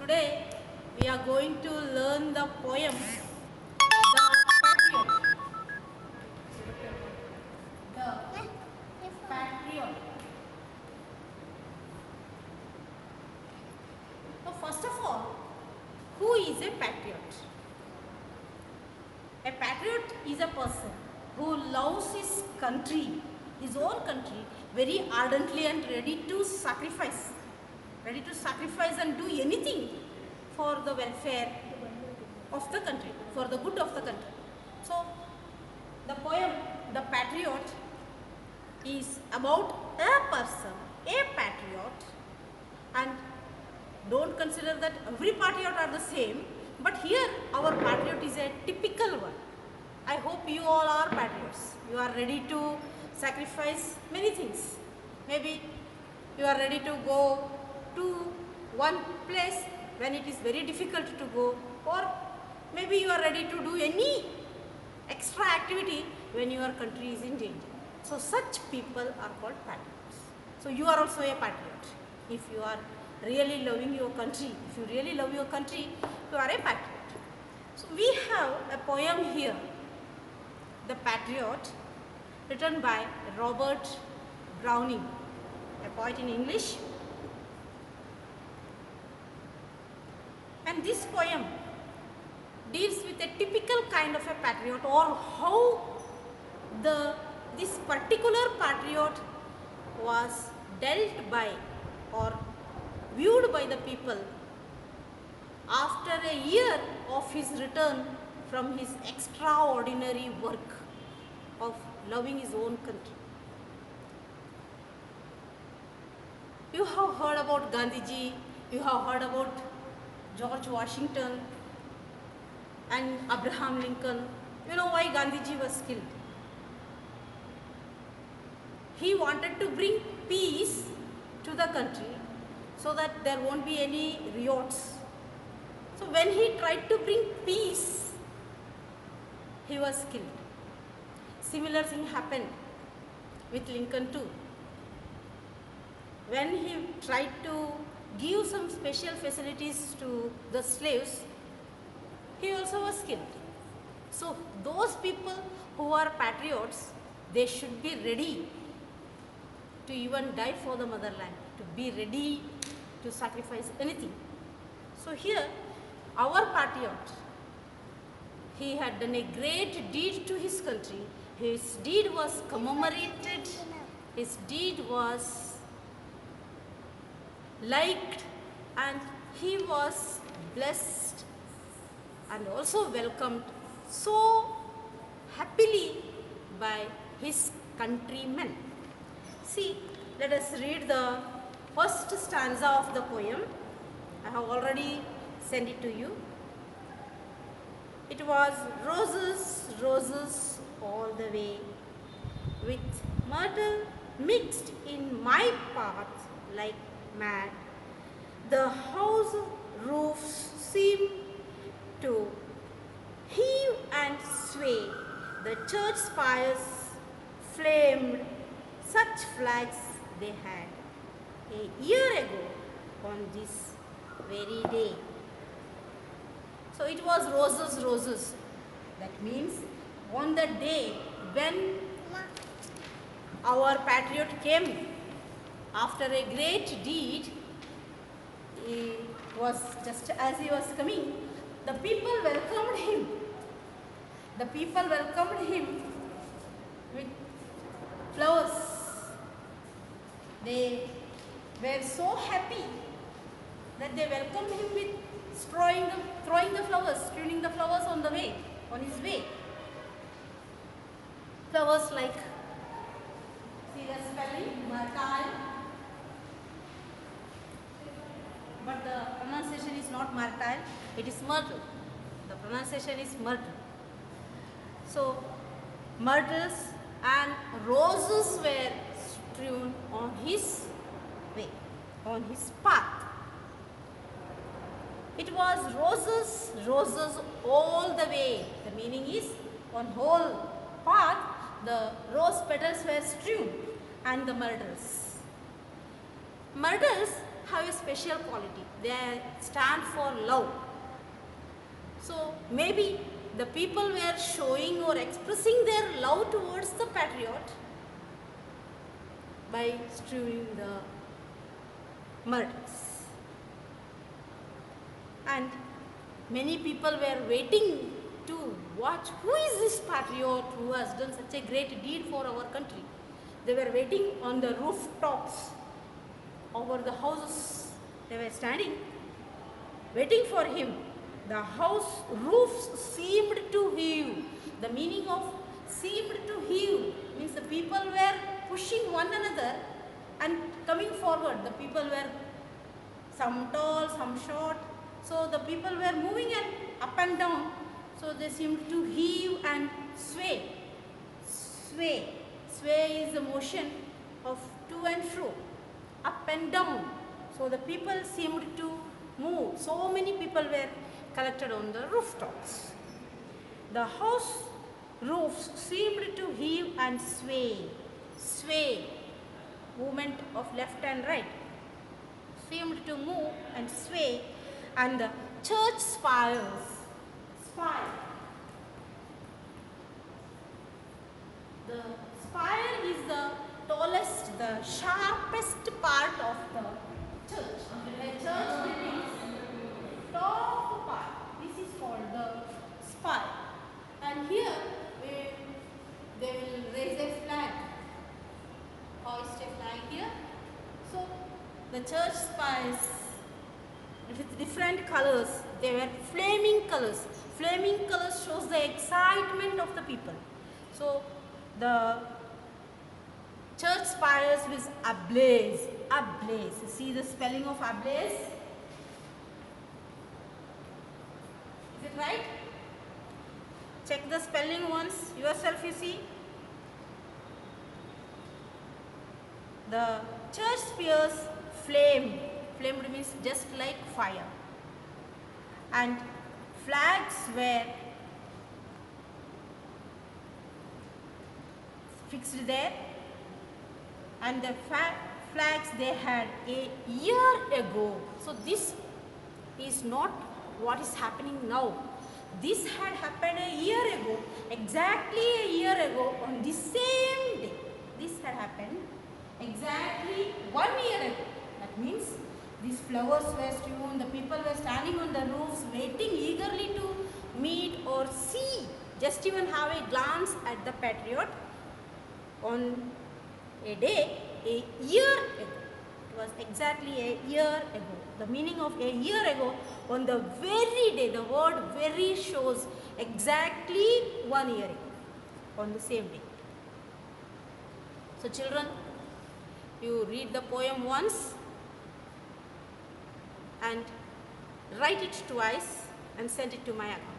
Today we are going to learn the poem The Patriot. The Patriot. So first of all, who is a patriot? A patriot is a person who loves his country, his own country, very ardently and ready to sacrifice and do anything for the welfare of the country, for the good of the country. So, the poem The Patriot is about a person, a patriot, and don't consider that every patriot are the same, but here our patriot is a typical one. I hope you all are patriots. You are ready to sacrifice many things. Maybe you are ready to go to one place when it is very difficult to go, or maybe you are ready to do any extra activity when your country is in danger. So such people are called patriots. So you are also a patriot. If you are really loving your country, if you really love your country, you are a patriot. So we have a poem here, The Patriot, written by Robert Browning, a poet in English. And this poem deals with a typical kind of a patriot, or how this particular patriot was dealt by or viewed by the people after a year of his return from his extraordinary work of loving his own country. You have heard about Gandhiji, you have heard about George Washington and Abraham Lincoln. You know why Gandhiji was killed? He wanted to bring peace to the country so that there won't be any riots. So when he tried to bring peace, he was killed. Similar thing happened with Lincoln too. When he tried to give some special facilities to the slaves, he also was killed. So those people who are patriots, they should be ready to even die for the motherland, to be ready to sacrifice anything. So here, our patriot, he had done a great deed to his country. His deed was commemorated, his deed was liked, and he was blessed and also welcomed so happily by his countrymen. See, let us read the first stanza of the poem. I have already sent it to you. It was roses, roses all the way, with myrtle mixed in my path like mad. The house roofs seemed to heave and sway, the church spires flamed, such flags they had a year ago on this very day. So it was roses, roses. That means on the day when our patriot came after a great deed, he was just as he was coming, the people welcomed him. The people welcomed him with flowers. They were so happy that they welcomed him with throwing the flowers, tuning the flowers on the way, on his way. Flowers like, see the spelling, myrtle, but the pronunciation is not myrtle, it is myrtle. The pronunciation is myrtle. So, myrtles and roses were strewn on his way, on his path. It was roses, roses all the way. The meaning is, on whole path, the rose petals were strewn and the myrtles. Myrtles have a special quality. They stand for love. So maybe the people were showing or expressing their love towards the patriot by strewing the murders. And many people were waiting to watch who is this patriot who has done such a great deed for our country. They were waiting on the rooftops over the houses. They were standing, waiting for him. The house roofs seemed to heave. The meaning of seemed to heave means the people were pushing one another and coming forward. The people were some tall, some short. So the people were moving and up and down. So they seemed to heave and sway. Sway. Sway is the motion of to and fro, up and down. So the people seemed to move. So many people were collected on the rooftops. The house roofs seemed to heave and sway. Sway, movement of left and right, seemed to move and sway, and the church spires. The spire is the tallest, the sharpest part of the church. The church building's top part. This is called the spire. And here they will raise a flag, hoist a flag here. So the church spires with different colors. They were flaming colors. Flaming colors shows the excitement of the people. So the church spires was ablaze. Ablaze. You see the spelling of ablaze? Is it right? Check the spelling once yourself, you see. The church spires flamed. Flamed means just like fire. And flags were fixed there. And the flags they had a year ago. So this is not what is happening now. This had happened a year ago, exactly a year ago on the same day. This had happened exactly 1 year ago. That means these flowers were strewn, the people were standing on the roofs waiting eagerly to meet or see, just even have a glance at the patriot on a day a year ago. It was exactly a year ago. The meaning of a year ago, on the very day, the word very shows exactly 1 year ago, on the same day. So children, you read the poem once and write it twice and send it to my account.